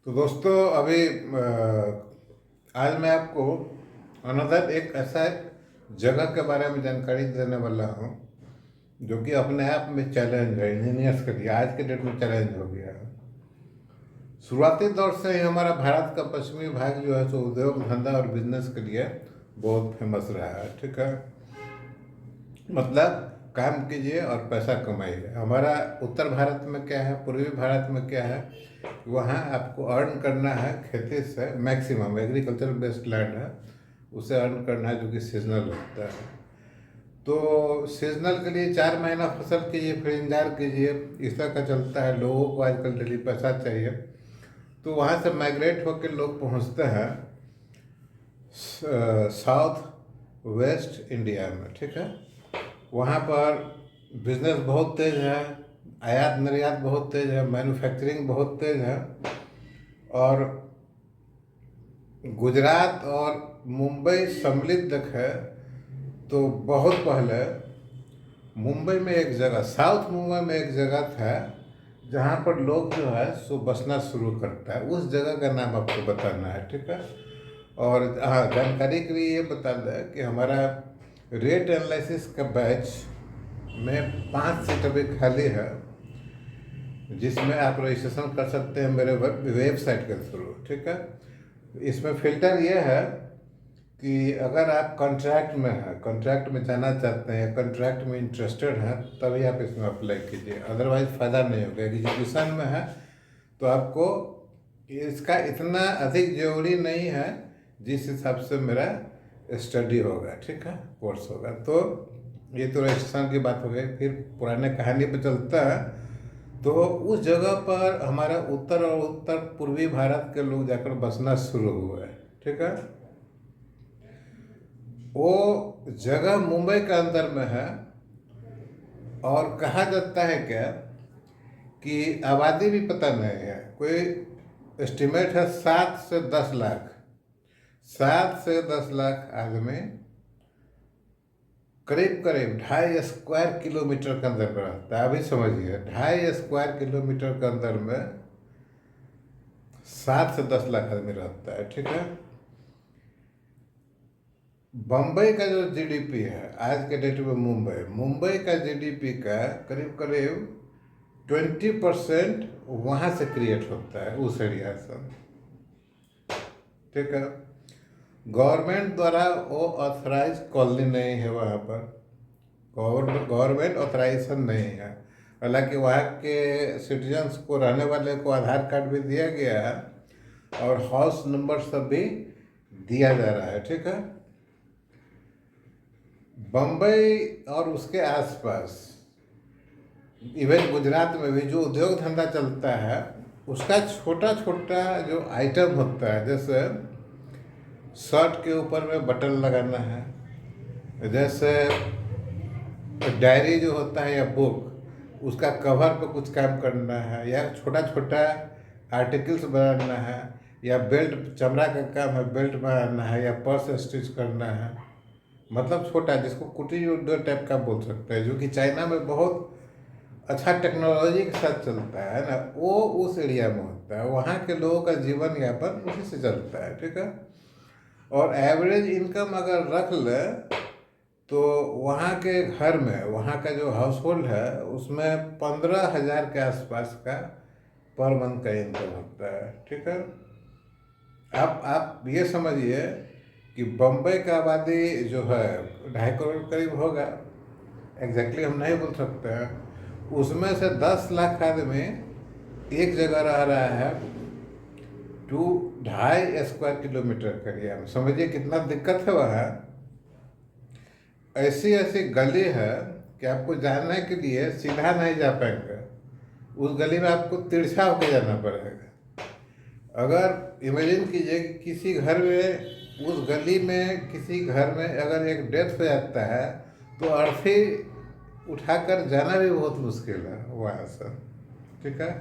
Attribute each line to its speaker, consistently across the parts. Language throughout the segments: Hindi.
Speaker 1: तो दोस्तों अभी आज मैं आपको अनदर एक ऐसा जगह के बारे में जानकारी देने वाला हूँ जो कि अपने आप में चैलेंज है इंजीनियर्स के लिए। आज के डेट में चैलेंज हो गया है। शुरुआती दौर से ही हमारा भारत का पश्चिमी भाग जो है सो उद्योग धंधा और बिजनेस के लिए बहुत फेमस रहा है। ठीक है, मतलब काम कीजिए और पैसा कमाइए। हमारा उत्तर भारत में क्या है, पूर्वी भारत में क्या है, वहाँ आपको अर्न करना है खेती से। मैक्सिमम एग्रीकल्चर बेस्ड लैंड है, उसे अर्न करना है जो कि सीजनल होता है। तो सीजनल के लिए 4 महीना फसल कीजिए, फिर इंतजार कीजिए। इस तरह का चलता है। लोगों को आजकल डेली पैसा चाहिए, तो वहाँ से माइग्रेट होकर लोग पहुँचते हैं साउथ वेस्ट इंडिया में। ठीक है, वहाँ पर बिजनेस बहुत तेज है, आयात निर्यात बहुत तेज है, मैन्युफैक्चरिंग बहुत तेज है। और गुजरात और मुंबई सम्मिलित है। तो बहुत पहले मुंबई में एक जगह, साउथ मुंबई में एक जगह था जहाँ पर लोग जो है सो बसना शुरू करता है। उस जगह का नाम आपको बताना है। ठीक है, और हाँ, जानकारी के लिए ये बता दें कि हमारा रेट एनालिसिस का बैच में 5 सीट अभी खाली है, जिसमें आप रजिस्ट्रेशन कर सकते हैं मेरे वेबसाइट के थ्रू। ठीक है, इसमें फिल्टर ये है कि अगर आप कॉन्ट्रैक्ट में हैं, कॉन्ट्रैक्ट में जाना चाहते हैं, कॉन्ट्रैक्ट में इंटरेस्टेड हैं, तभी आप इसमें अप्लाई कीजिए। अदरवाइज फ़ायदा नहीं होगा। एग्जीक्यूशन में है तो आपको इसका इतना अधिक जरूरी नहीं है जिस हिसाब से मेरा स्टडी होगा। ठीक है, कोर्स होगा। तो ये तो रजिस्ट्रेशन की बात हो गई। फिर पुराने कहानी पे चलता है। तो उस जगह पर हमारा उत्तर और उत्तर पूर्वी भारत के लोग जाकर बसना शुरू हुए। ठीक है, वो जगह मुंबई के अंदर में है। और कहा जाता है क्या कि आबादी भी पता नहीं है, कोई एस्टिमेट है 7 से 10 लाख। 7 से 10 लाख आदमी करीब करीब 2.5 स्क्वायर किलोमीटर के अंदर में रहता है। अभी समझिए, 2.5 स्क्वायर किलोमीटर के अंदर में 7 से 10 लाख आदमी रहता है। ठीक है, बम्बई का जो जीडीपी है आज के डेट में, मुंबई मुंबई का जीडीपी का करीब करीब 20% वहाँ से क्रिएट होता है, उस एरिया से। ठीक है, गवर्नमेंट द्वारा वो ऑथराइज कॉलोनी नहीं है वहाँ पर, गवर्नमेंट ऑथराइजेशन नहीं है। हालांकि वहाँ के सिटीजन्स को, रहने वाले को आधार कार्ड भी दिया गया है और हाउस नंबर सब भी दिया जा रहा है। ठीक है, बम्बई और उसके आसपास, इवन गुजरात में भी जो उद्योग धंधा चलता है, उसका छोटा छोटा जो आइटम होता है, जैसे शर्ट के ऊपर में बटन लगाना है, जैसे डायरी जो होता है या बुक, उसका कवर पे कुछ काम करना है, या छोटा छोटा आर्टिकल्स बनाना है, या बेल्ट, चमड़ा का काम है, बेल्ट बनाना है, या पर्स स्टिच करना है। मतलब छोटा, जिसको कुटीर उद्योग टाइप का बोल सकते हैं, जो कि चाइना में बहुत अच्छा टेक्नोलॉजी के साथ चलता है ना, वो उस एरिया में होता है। वहाँ के लोगों का जीवन यापन उसी से चलता है। ठीक है, और एवरेज इनकम अगर रख ले तो वहाँ के घर में, वहाँ का जो हाउस होल्ड है, उसमें 15,000 के आसपास का पर मंथ का इनकम होता है। ठीक है, आप ये समझिए कि बम्बई का आबादी जो है 2.5 करोड़ करीब होगा, एग्जैक्टली हम नहीं बोल सकते हैं। उसमें से 10 लाख आदमी एक जगह रह रहा है 2.5 स्क्वायर किलोमीटर के एरिया में। समझिए कितना दिक्कत है वहाँ। ऐसी ऐसी गली है कि आपको जाने के लिए सीधा नहीं जा पाएंगे, उस गली में आपको तिरछा होकर जाना पड़ेगा। अगर इमेजिन कीजिए कि किसी घर में, उस गली में किसी घर में अगर एक डेथ हो जाता है, तो अर्थी उठाकर जाना भी बहुत मुश्किल है वहाँ से। ठीक है,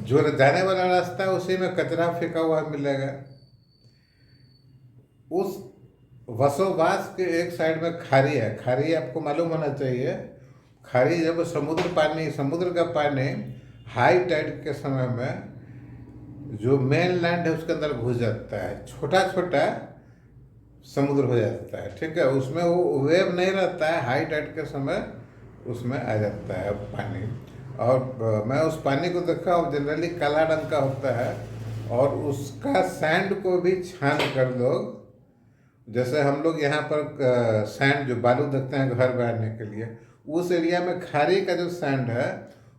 Speaker 1: जो जाने वाला रास्ता है उसी में कचरा फेंका हुआ मिलेगा। उस वसोबास के एक साइड में खारी है। खारी आपको मालूम होना चाहिए। खारी जब समुद्र का पानी हाई टाइड के समय में जो मेन लैंड है उसके अंदर घुस जाता है, छोटा छोटा समुद्र हो जाता है, ठीक है। उसमें वो वेव नहीं रहता है, हाई टाइड के समय उसमें आ जाता है पानी। और मैं उस पानी को देखा हूँ, जनरली काला रंग का होता है, और उसका सैंड को भी छान कर लोग, जैसे हम लोग यहाँ पर सैंड जो बालू देखते हैं घर बनाने के लिए, उस एरिया में खाड़ी का जो सैंड है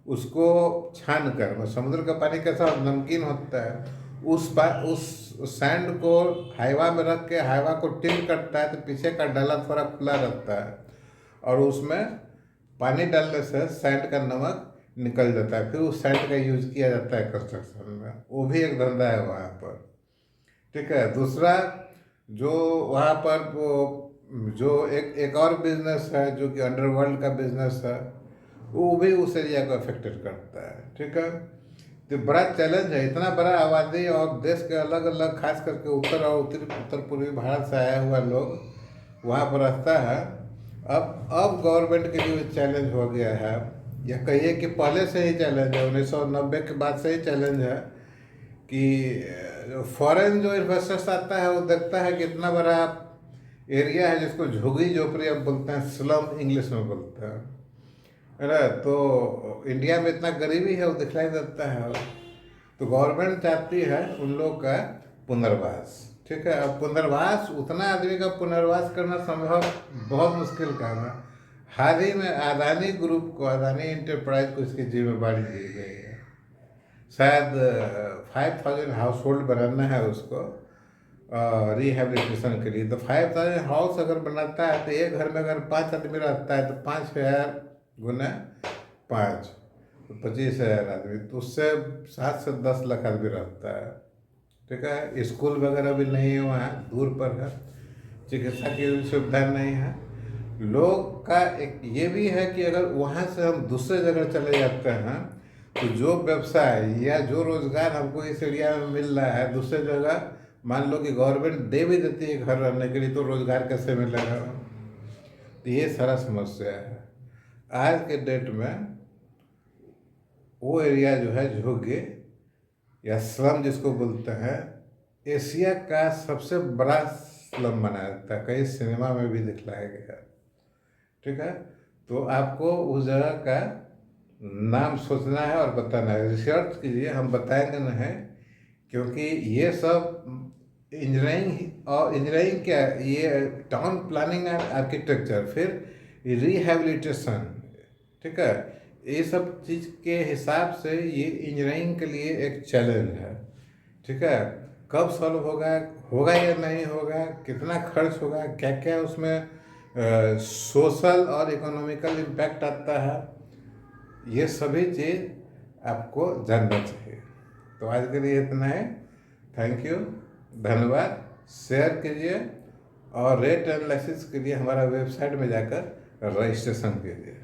Speaker 1: उसको छान कर, समुद्र का पानी कैसा नमकीन होता है, उस सैंड को हाइवा में रख के हाइवा को टिल्ट करता है, तो पीछे का डाला थोड़ा खुला रहता है, और उसमें पानी डालने से सैंड का नमक निकल जाता है, फिर उस सैंड का यूज किया जाता है कंस्ट्रक्शन में। वो भी एक धंधा है वहाँ पर, ठीक है। दूसरा जो वहाँ पर वो जो एक एक और बिजनेस है जो कि अंडरवर्ल्ड का बिजनेस है, वो भी उस एरिया को अफेक्टेड करता है, ठीक है। तो बड़ा चैलेंज है, इतना बड़ा आबादी और देश के अलग अलग, खास करके उत्तर और उत्तर पूर्वी भारत से आया हुआ लोग वहाँ पर रहता है। अब गवर्नमेंट के लिए चैलेंज हो गया है, या कहिए कि पहले से ही चैलेंज है, 1990 के बाद से ही चैलेंज है कि फॉरेन जो इन्वेस्टर्स आता है वो देखता है कि इतना बड़ा एरिया है जिसको झुग्गी झोपड़ी अब बोलते हैं, स्लम इंग्लिश में बोलते हैं, है ना। तो इंडिया में इतना गरीबी है वो दिखलाई देता है। तो गवर्नमेंट चाहती है उन लोग का पुनर्वास, ठीक है। अब पुनर्वास, उतना आदमी का पुनर्वास करना संभव बहुत मुश्किल काम है। हाल ही में अदानी ग्रुप को, अदानी इंटरप्राइज को इसकी जिम्मेदारी दी गई है। शायद 5000 हाउस होल्ड बनाना है उसको रिहेबिलिटेशन के लिए। तो 5000 हाउस अगर बनाता है तो एक घर में अगर 5 आदमी रहता है तो 5000 गुना 5, तो 25,000 आदमी, तो उससे 7 से 10 लाख आदमी रहता है, ठीक है। स्कूल वगैरह भी नहीं है वहाँ, दूर पर है, चिकित्सा की भी सुविधा नहीं है। लोग का एक ये भी है कि अगर वहाँ से हम दूसरे जगह चले जाते हैं तो जो व्यवसाय या जो रोजगार हमको इस एरिया में मिल रहा है दूसरे जगह, मान लो कि गवर्नमेंट दे भी देती है घर रहने के लिए, तो रोजगार कैसे मिलेगा। तो ये सारा समस्या है आज के डेट में। वो एरिया जो है झुग्गी या स्लम जिसको बोलते हैं, एशिया का सबसे बड़ा स्लम बनाया जाता है, कई सिनेमा में भी दिखलाया गया, ठीक है। तो आपको उस जगह का नाम सोचना है और बताना है, रिसर्च कीजिए, हम बताएंगे नहीं, क्योंकि ये सब इंजीनियरिंग, और इंजीनियरिंग क्या, ये टाउन प्लानिंग एंड आर्किटेक्चर, फिर रिहैबिलिटेशन, ठीक है, ये सब चीज़ के हिसाब से ये इंजीनियरिंग के लिए एक चैलेंज है, ठीक है। कब सॉल्व होगा, होगा या नहीं होगा, कितना खर्च होगा, क्या क्या उसमें सोशल और इकोनॉमिकल इम्पैक्ट आता है, ये सभी चीज़ आपको जानना चाहिए। तो आज के लिए इतना है, थैंक यू, धन्यवाद। शेयर कीजिए और रेट एनालिसिस के लिए हमारा वेबसाइट में जाकर रजिस्ट्रेशन कीजिए।